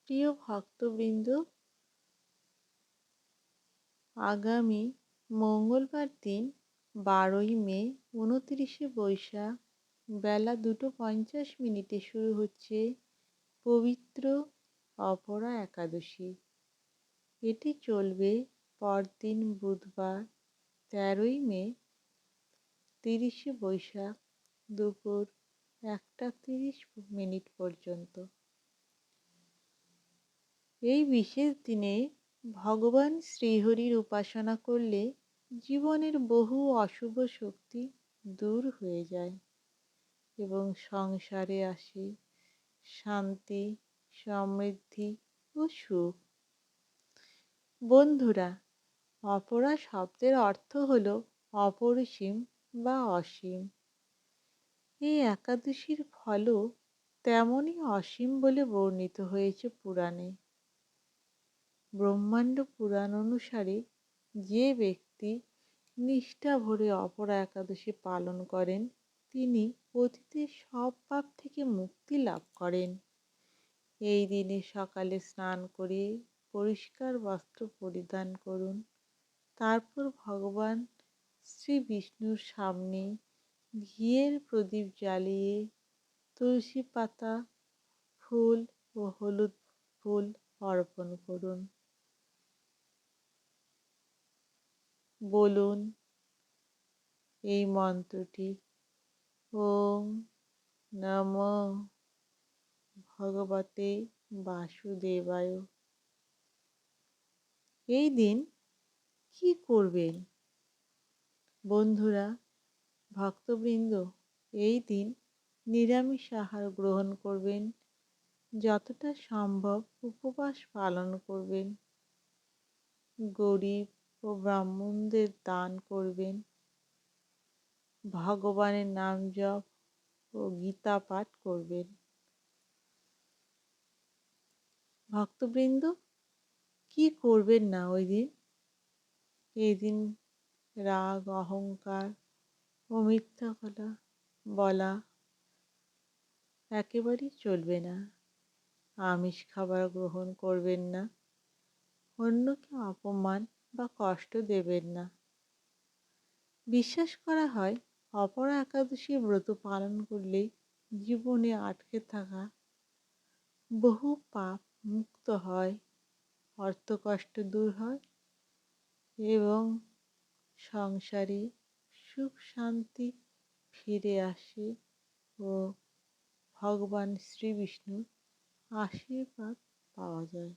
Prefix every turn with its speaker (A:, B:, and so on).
A: প্রিয় ভক্তবৃন্দ, আগামী মঙ্গলবার দিন 12ই মে 29শে বৈশাখ বেলা 2:50 শুরু হচ্ছে পবিত্র অপরা একাদশী। এটি চলবে পরদিন বুধবার 13ই মে 30শে বৈশাখ দুপুর 1:30 পর্যন্ত। এই বিশেষ দিনে ভগবান শ্রীহরির উপাসনা করলে জীবনের বহু অশুভ শক্তি দূর হয়ে যায় এবং সংসারে আসে শান্তি, সমৃদ্ধি ও সুখ। বন্ধুরা, অপরা শব্দের অর্থ হল অপরিসীম বা অসীম। এই একাদশীর ফলও তেমনই অসীম বলে বর্ণিত হয়েছে পুরাণে। ব্রহ্মাণ্ড পুরাণ অনুসারে যে ব্যক্তি নিষ্ঠা ভরে অপরা একাদশী পালন করেন তিনি অতীতের সব পাপ থেকে মুক্তি লাভ করেন। এই দিনে সকালে স্নান করে পরিষ্কার বস্ত্র পরিধান করুন। তারপর ভগবান শ্রী বিষ্ণুর সামনে ঘিয়ের প্রদীপ জ্বালিয়ে তুলসী পাতা, ফুল ও হলুদ ফুল অর্পণ করুন। বলুন এই মন্ত্রটি: ওম নমো ভগবতে বাসুদেবায়। এই দিন কি করবেন? বন্ধুরা, ভক্তবৃন্দ, এই দিন নিরামিষ আহার গ্রহণ করবেন, যতটা সম্ভব উপবাস পালন করবেন, গরিব ও ব্রাহ্মণদের দান করবেন, ভগবানের নাম জপ ও গীতা পাঠ করবেন। ভক্তবৃন্দ, কি করবেন না ওই দিন? এই দিন রাগ, অহংকার ও মিথ্যা কথা বলা একেবারেই চলবে না। আমিষ খাবার গ্রহণ করবেন না। অন্যকে অপমান বা কষ্ট দেবেন না। বিশ্বাস করা হয় অপরা একাদশীর ব্রত পালন করলে জীবনে আটকে থাকা বহু পাপ মুক্ত হয়, অর্থকষ্ট দূর হয় এবং সংসারে সুখ শান্তি ফিরে আসে ও ভগবান শ্রী বিষ্ণুর আশীর্বাদ পাওয়া যায়।